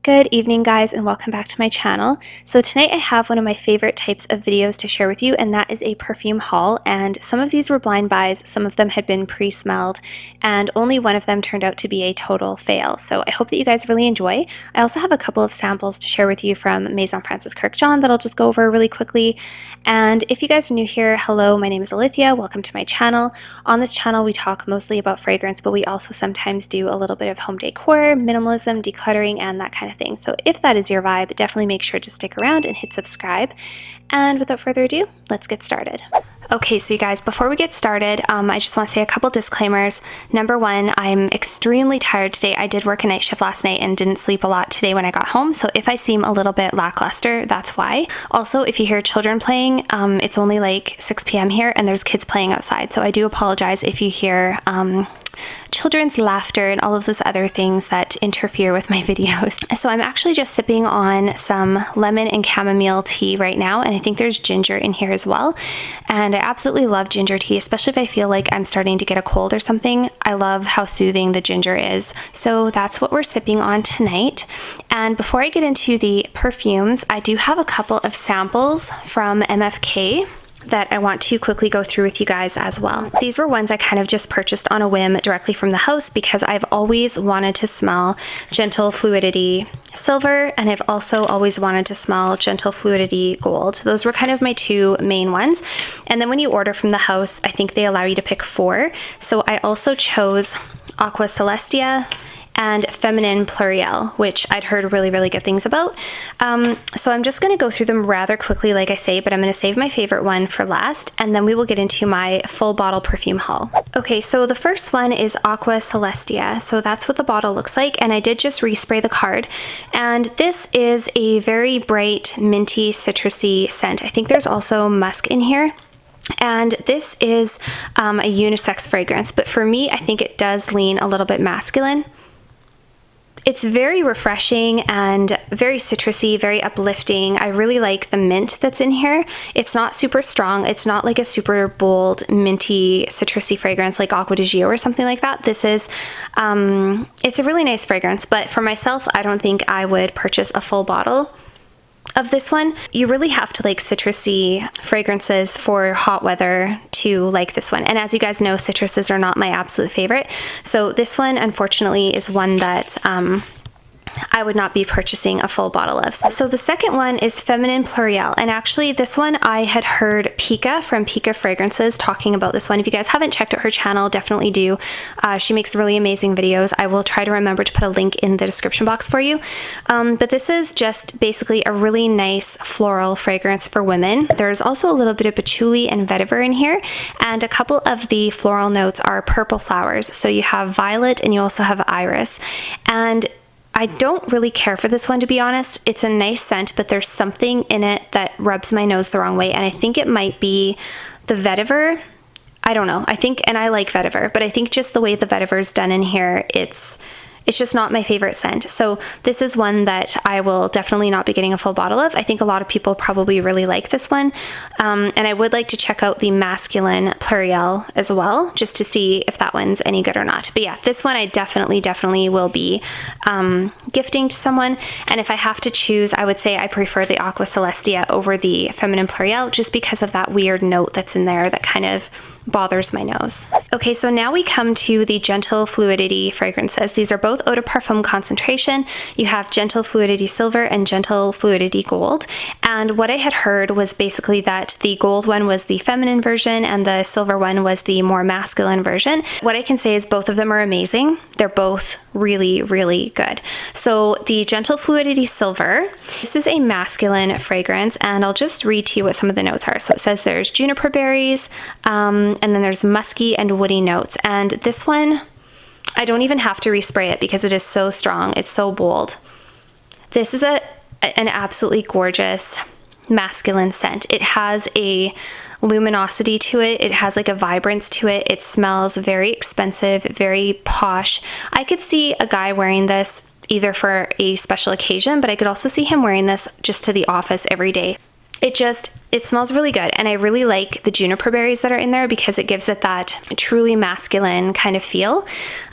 Good evening, guys, and welcome back to my channel. So tonight I have one of my favorite types of videos to share with you, and that is a perfume haul. And some of these were blind buys, some of them had been pre-smelled, and only one of them turned out to be a total fail. So I hope that you guys really enjoy. I also have a couple of samples to share with you from Maison Francis Kirkjohn that I'll just go over really quickly. And if you guys are new here, hello, my name is Alithia. Welcome to my channel. On this channel, we talk mostly about fragrance, but we also sometimes do a little bit of home decor, minimalism, decluttering, and that kind of thing. So if that is your vibe, definitely make sure to stick around and hit subscribe. And without further ado, let's get started. Okay, so you guys, before we get started, I just want to say a couple disclaimers. Number one, I'm extremely tired today. I did work a night shift last night and didn't sleep a lot today when I got home, so if I seem a little bit lackluster, that's why. Also, if you hear children playing, it's only like 6 p.m. here and there's kids playing outside, so I do apologize if you hear children's laughter and all of those other things that interfere with my videos. So I'm actually just sipping on some lemon and chamomile tea right now, and I think there's ginger in here as well. And I absolutely love ginger tea, especially if I feel like I'm starting to get a cold or something. I love how soothing the ginger is. So that's what we're sipping on tonight. And before I get into the perfumes, I do have a couple of samples from MFK that I want to quickly go through with you guys as well. These were ones I kind of just purchased on a whim directly from the house because I've always wanted to smell Gentle Fluidity Silver, and I've also always wanted to smell Gentle Fluidity Gold. Those were kind of my two main ones. And then when you order from the house, I think they allow you to pick 4. So I also chose Aqua Celestia and Feminin Pluriel, which I'd heard really, really good things about. So I'm just gonna go through them rather quickly, like I say, but I'm gonna save my favorite one for last, and then we will get into my full bottle perfume haul. Okay, so the first one is Aqua Celestia. So that's what the bottle looks like, and I did just respray the card. And this is a very bright, minty, citrusy scent. I think there's also musk in here. And this is a unisex fragrance, but for me, I think it does lean a little bit masculine. It's very refreshing and very citrusy, very uplifting. I really like the mint that's in here. It's not super strong. It's not like a super bold, minty, citrusy fragrance like Acqua di Gio or something like that. This is, it's a really nice fragrance, but for myself, I don't think I would purchase a full bottle of this one. You really have to like citrusy fragrances for hot weather to like this one. And as you guys know, citruses are not my absolute favorite. So this one, unfortunately, is one that I would not be purchasing a full bottle of. So the second one is Feminin Pluriel, and actually this one I had heard Pika from Pika Fragrances talking about this one. If you guys haven't checked out her channel, definitely do. She makes really amazing videos. I will try to remember to put a link in the description box for you. But this is just basically a really nice floral fragrance for women. There's also a little bit of patchouli and vetiver in here, and a couple of the floral notes are purple flowers. So you have violet and you also have iris. And I don't really care for this one, to be honest. It's a nice scent, but there's something in it that rubs my nose the wrong way, and I think it might be the vetiver. I don't know. I think, and I like vetiver, but I think just the way the vetiver is done in here, it's just not my favorite scent. So this is one that I will definitely not be getting a full bottle of. I think a lot of people probably really like this one. And I would like to check out the Masculine Pluriel as well, just to see if that one's any good or not. But yeah, this one I definitely will be gifting to someone. And if I have to choose, I would say I prefer the Aqua Celestia over the Feminin Pluriel, just because of that weird note that's in there that kind of bothers my nose. Okay, so now we come to the Gentle Fluidity fragrances. These are both eau de parfum concentration. You have Gentle Fluidity Silver and Gentle Fluidity Gold. And what I had heard was basically that the gold one was the feminine version and the silver one was the more masculine version. What I can say is both of them are amazing. They're both really, really good. So the Gentle Fluidity Silver, this is a masculine fragrance, and I'll just read to you what some of the notes are. So it says there's juniper berries, and then there's musky and woody notes. And this one, I don't even have to respray it because it is so strong. It's so bold. This is an absolutely gorgeous masculine scent. It has a luminosity to it. It has like a vibrance to it. It smells very expensive, very posh. I could see a guy wearing this either for a special occasion, but I could also see him wearing this just to the office every day. It smells really good, and I really like the juniper berries that are in there because it gives it that truly masculine kind of feel.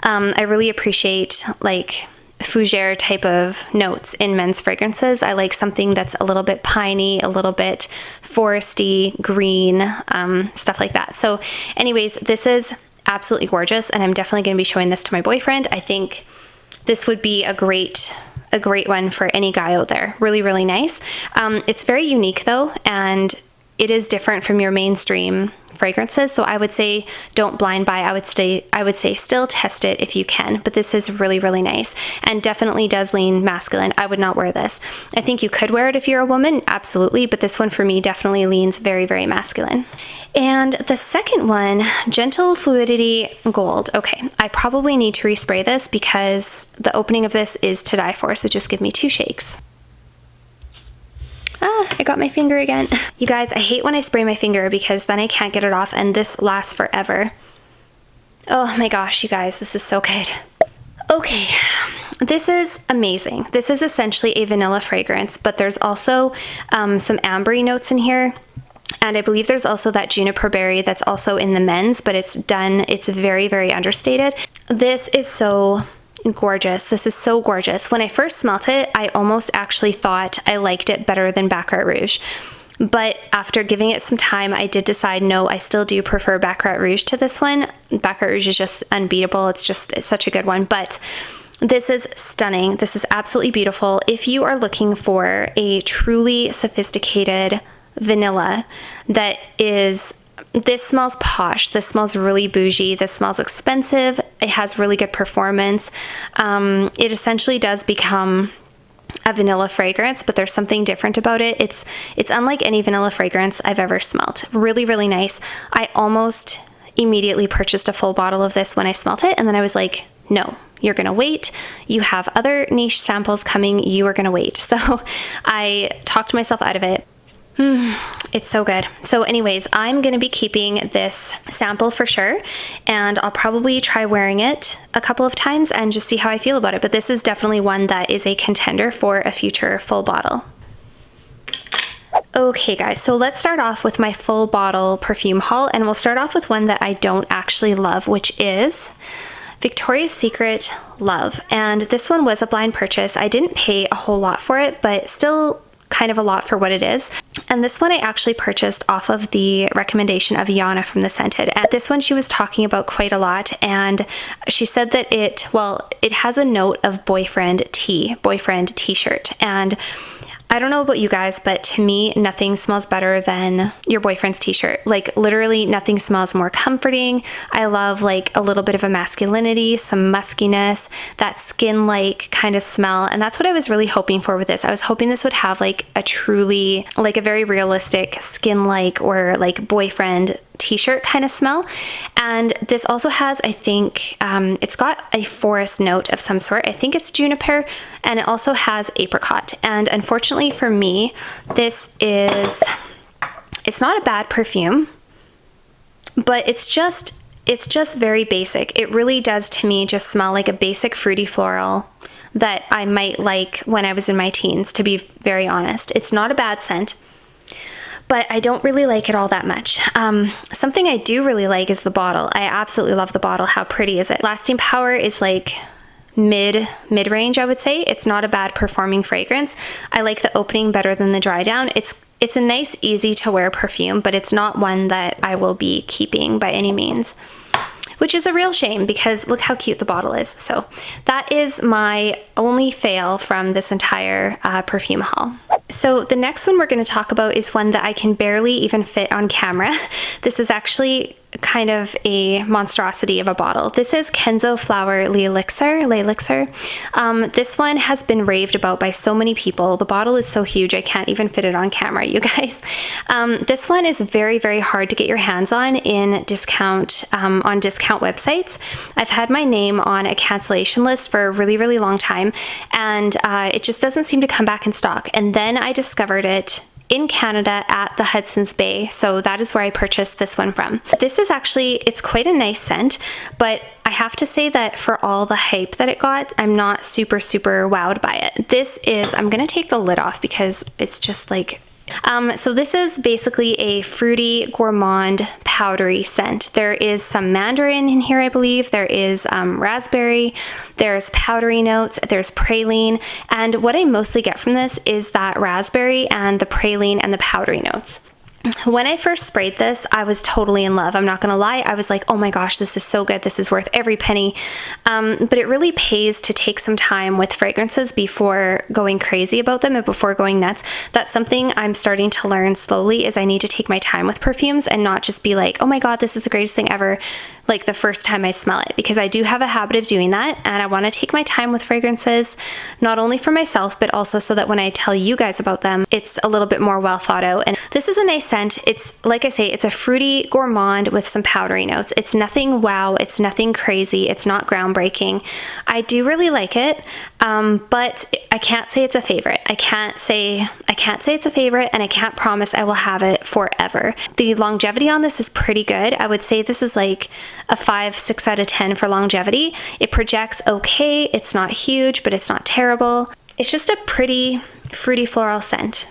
I really appreciate like fougere type of notes in men's fragrances. I like something that's a little bit piney, a little bit foresty, green, stuff like that. So anyways, this is absolutely gorgeous, and I'm definitely going to be showing this to my boyfriend. I think this would be a great one for any guy out there. Really, really nice. It's very unique though, and it is different from your mainstream fragrances. So I would say don't blind buy. I would say still test it if you can, but this is really, really nice and definitely does lean masculine. I would not wear this. I think you could wear it if you're a woman, absolutely, but this one for me definitely leans very, very masculine. And the second one, Gentle Fluidity Gold. Okay, I probably need to respray this because the opening of this is to die for, so just give me 2 shakes. I got my finger again. You guys, I hate when I spray my finger because then I can't get it off, and this lasts forever. Oh my gosh, you guys, this is so good. Okay, this is amazing. This is essentially a vanilla fragrance, but there's also some ambery notes in here. And I believe there's also that juniper berry that's also in the men's, but it's very, very understated. This is so gorgeous. This is so gorgeous. When I first smelt it, I almost actually thought I liked it better than Baccarat Rouge. But after giving it some time, I did decide, no, I still do prefer Baccarat Rouge to this one. Baccarat Rouge is just unbeatable. It's such a good one. But this is stunning. This is absolutely beautiful. If you are looking for a truly sophisticated vanilla this smells posh, this smells really bougie, this smells expensive, it has really good performance. It essentially does become a vanilla fragrance, but there's something different about it. It's unlike any vanilla fragrance I've ever smelt. Really, really nice. I almost immediately purchased a full bottle of this when I smelt it, and then I was like, no, you're gonna wait. You have other niche samples coming, you are gonna wait. So I talked myself out of it. It's so good. So anyways, I'm going to be keeping this sample for sure, and I'll probably try wearing it a couple of times and just see how I feel about it. But this is definitely one that is a contender for a future full bottle. Okay guys, so let's start off with my full bottle perfume haul, and we'll start off with one that I don't actually love, which is Victoria's Secret Love. And this one was a blind purchase. I didn't pay a whole lot for it, but still kind of a lot for what it is. And this one I actually purchased off of the recommendation of Yana from The Scented. And this one she was talking about quite a lot, and she said that it has a note of boyfriend t-shirt. And I don't know about you guys, but to me, nothing smells better than your boyfriend's t-shirt. Like literally nothing smells more comforting. I love like a little bit of a masculinity, some muskiness, that skin-like kind of smell. And that's what I was really hoping for with this. I was hoping this would have like a truly, like a very realistic skin-like or like boyfriend t-shirt kind of smell. And this also has, I think, it's got a forest note of some sort. I think it's juniper, and it also has apricot. And unfortunately for me, it's not a bad perfume, but it's just very basic. It really does to me just smell like a basic fruity floral that I might like when I was in my teens, to be very honest. It's not a bad scent, but I don't really like it all that much. Something I do really like is the bottle. I absolutely love the bottle. How pretty is it? Lasting power is like mid-range, I would say. It's not a bad performing fragrance. I like the opening better than the dry down. It's a nice, easy to wear perfume, but it's not one that I will be keeping by any means, which is a real shame because look how cute the bottle is. So that is my only fail from this entire perfume haul. So the next one we're going to talk about is one that I can barely even fit on camera. This is actually kind of a monstrosity of a bottle. This is Kenzo Flower L'Elixir. This one has been raved about by so many people. The bottle is so huge I can't even fit it on camera, you guys. This one is very, very hard to get your hands on in discount websites. I've had my name on a cancellation list for a really, really long time, and it just doesn't seem to come back in stock. And then I discovered it in Canada at the Hudson's Bay, so that is where I purchased this one from. This is actually, it's quite a nice scent, but I have to say that for all the hype that it got, I'm not super, super wowed by it. This is, I'm gonna take the lid off because it's just like, So this is basically a fruity, gourmand, powdery scent. There is some mandarin in here, I believe. There is raspberry, there's powdery notes, there's praline, and what I mostly get from this is that raspberry and the praline and the powdery notes. When I first sprayed this, I was totally in love. I'm not gonna lie. I was like, oh my gosh, this is so good. This is worth every penny. But it really pays to take some time with fragrances before going crazy about them and before going nuts. That's something I'm starting to learn slowly, is I need to take my time with perfumes and not just be like, oh my God, this is the greatest thing ever, like the first time I smell it, because I do have a habit of doing that, and I want to take my time with fragrances, not only for myself, but also so that when I tell you guys about them, it's a little bit more well thought out. And this is a nice scent. It's, like I say, it's a fruity gourmand with some powdery notes. It's nothing wow, it's nothing crazy, it's not groundbreaking. I do really like it, but I can't say it's a favorite. I can't say it's a favorite, and I can't promise I will have it forever. The longevity on this is pretty good. I would say this is like a 5-6 out of 10 for longevity. It projects okay. It's not huge, but it's not terrible. It's just a pretty fruity floral scent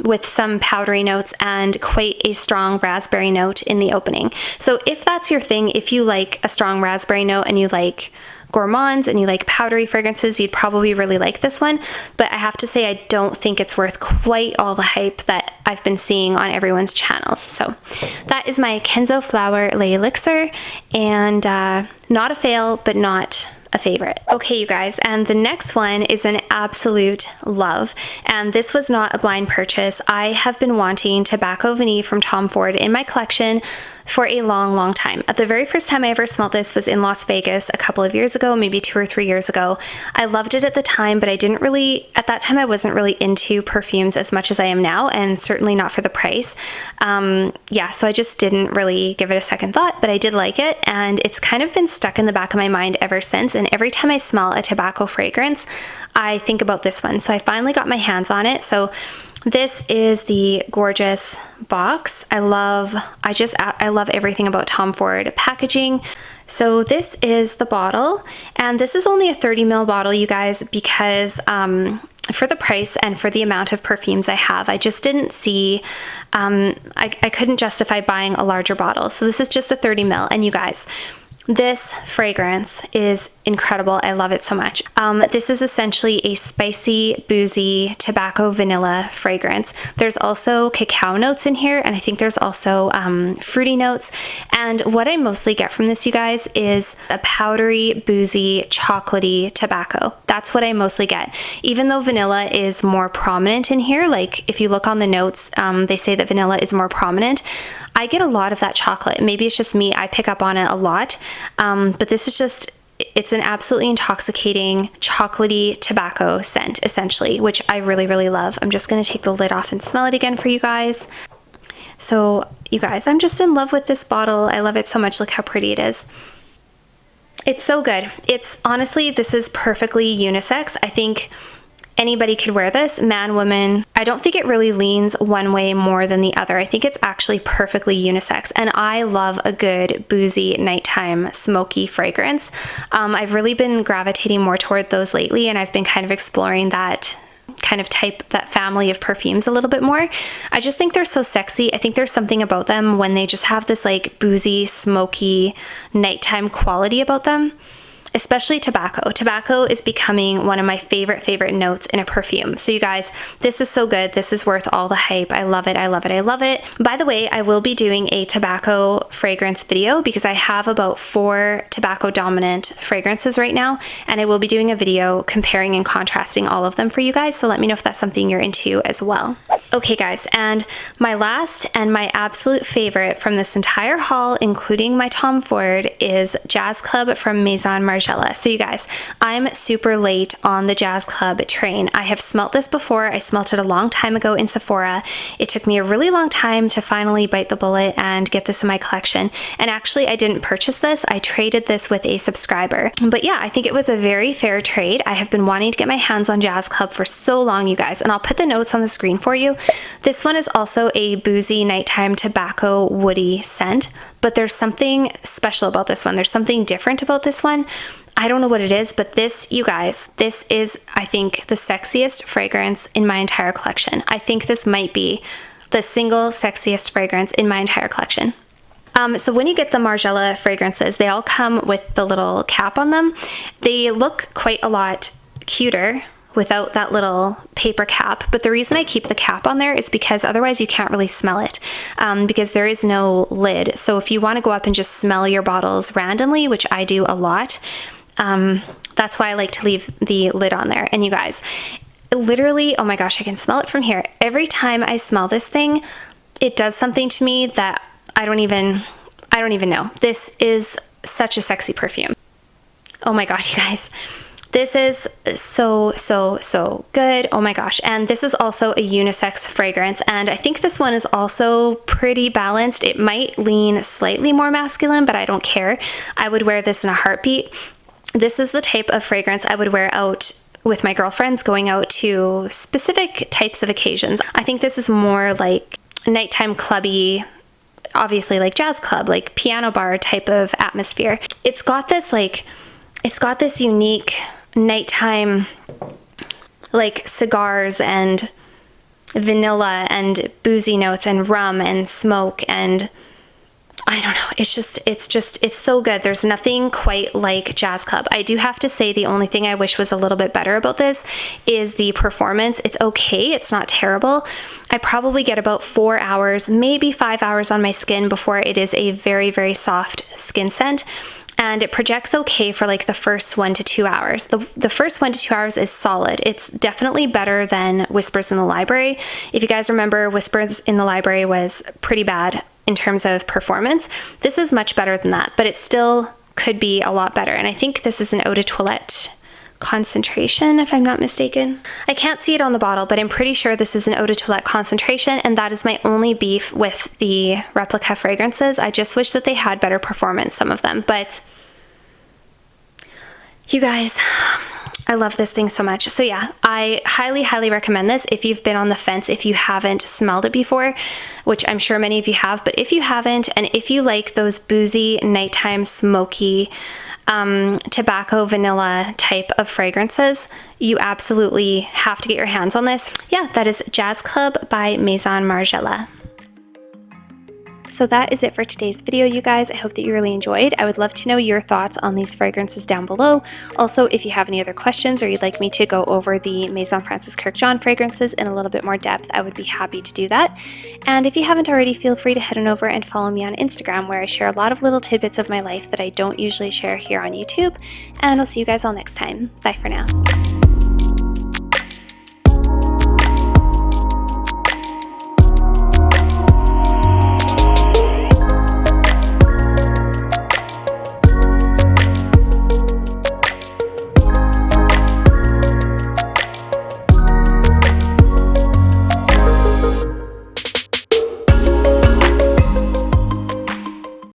with some powdery notes and quite a strong raspberry note in the opening. So if that's your thing, if you like a strong raspberry note and you like gourmands and you like powdery fragrances, you'd probably really like this one. But I have to say, I don't think it's worth quite all the hype that I've been seeing on everyone's channels. So that is my Kenzo Flower Le Elixir, and not a fail, but not a favorite. Okay, you guys, and the next one is an absolute love, and this was not a blind purchase. I have been wanting Tobacco Vanille from Tom Ford in my collection for a long time. The very first time I ever smelled this was in Las Vegas a couple of years ago, maybe 2 or 3 years ago. I loved it at the time, but I didn't really, at that time I wasn't really into perfumes as much as I am now, and certainly not for the price. Yeah, so I just didn't really give it a second thought, but I did like it, and it's kind of been stuck in the back of my mind ever since, and every time I smell a tobacco fragrance, I think about this one. So I finally got my hands on it. So this is the gorgeous box. I love everything about Tom Ford packaging. So this is the bottle, and this is only a 30 ml bottle, you guys, because for the price and for the amount of perfumes I have, I just didn't see, I couldn't justify buying a larger bottle. So this is just a 30 ml, and you guys, this fragrance is incredible. I love it so much. This is essentially a spicy, boozy, tobacco vanilla fragrance. There's also cacao notes in here, and I think there's also fruity notes. And what I mostly get from this, you guys, is a powdery, boozy, chocolatey tobacco. That's what I mostly get. Even though vanilla is more prominent in here, like if you look on the notes, they say that vanilla is more prominent. I get a lot of that chocolate. Maybe it's just me. I pick up on it a lot. But this is just, it's an absolutely intoxicating chocolatey tobacco scent, essentially, which I really love. I'm just going to take the lid off and smell it again for you guys. So you guys, I'm just in love with this bottle. I love it so much. Look how pretty it is. It's so good. It's honestly, this is perfectly unisex. I think anybody could wear this, man, woman. I don't think it really leans one way more than the other. I think it's actually perfectly unisex, and I love a good boozy nighttime smoky fragrance. I've really been gravitating more toward those lately, and I've been kind of exploring that kind of type, that family of perfumes a little bit more. I just think they're so sexy. I think there's something about them when they just have this like boozy, smoky, nighttime quality about them. Especially tobacco. Tobacco is becoming one of my favorite notes in a perfume. So you guys, this is so good. This is worth all the hype. I love it. I love it. I love it. By the way, I will be doing a tobacco fragrance video because I have about 4 tobacco dominant fragrances right now, and I will be doing a video comparing and contrasting all of them for you guys. So let me know if that's something you're into as well. Okay guys, and my last and my absolute favorite from this entire haul, including my Tom Ford, is Jazz Club from Maison Margiela. So you guys, I'm super late on the Jazz Club train. I have smelt this before. I smelt it a long time ago in Sephora. It took me a really long time to finally bite the bullet and get this in my collection. And actually, I didn't purchase this. I traded this with a subscriber. But yeah, I think it was a very fair trade. I have been wanting to get my hands on Jazz Club for so long, you guys, and I'll put the notes on the screen for you. This one is also a boozy nighttime tobacco woody scent, but there's something special about this one. There's something different about this one. I don't know what it is, but this, you guys, this is, I think, the sexiest fragrance in my entire collection. I think this might be the single sexiest fragrance in my entire collection. So when you get the Margiela fragrances, they all come with the little cap on them. They look quite a lot cuter without that little paper cap, but the reason I keep the cap on there is because otherwise you can't really smell it, because there is no lid. So if you want to go up and just smell your bottles randomly, which I do a lot, that's why I like to leave the lid on there. And you guys, literally, oh my gosh, I can smell it from here. Every time I smell this thing, it does something to me that I don't even know. This is such a sexy perfume. Oh my gosh, you guys. This is so good. Oh my gosh. And this is also a unisex fragrance. And I think this one is also pretty balanced. It might lean slightly more masculine, but I don't care. I would wear this in a heartbeat. This is the type of fragrance I would wear out with my girlfriends going out to specific types of occasions. I think this is more like nighttime clubby, obviously like jazz club, like piano bar type of atmosphere. It's got this unique nighttime, like cigars and vanilla and boozy notes and rum and smoke, and I don't know, it's so good. There's nothing quite like jazz club. I do have to say the only thing I wish was a little bit better about this is the performance. It's okay, it's not terrible. I probably get about 4 hours, maybe 5 hours on my skin before it is a very, very soft skin scent. And it projects okay for like the first 1 to 2 hours. The first 1 to 2 hours is solid. It's definitely better than Whispers in the Library. If you guys remember, Whispers in the Library was pretty bad in terms of performance. This is much better than that, but it still could be a lot better. And I think this is an eau de toilette concentration, if I'm not mistaken. I can't see it on the bottle, but I'm pretty sure this is an eau de toilette concentration, and that is my only beef with the Replica fragrances. I just wish that they had better performance, some of them, but you guys, I love this thing so much. So yeah, I highly, highly recommend this if you've been on the fence, if you haven't smelled it before, which I'm sure many of you have, but if you haven't, and if you like those boozy, nighttime, smoky, tobacco, vanilla type of fragrances, you absolutely have to get your hands on this. Yeah, that is Jazz Club by Maison Margiela. So that is it for today's video, you guys. I hope that you really enjoyed. I would love to know your thoughts on these fragrances down below. Also, if you have any other questions or you'd like me to go over the Maison Francis Kurkdjian fragrances in a little bit more depth, I would be happy to do that. And if you haven't already, feel free to head on over and follow me on Instagram, where I share a lot of little tidbits of my life that I don't usually share here on YouTube. And I'll see you guys all next time. Bye for now.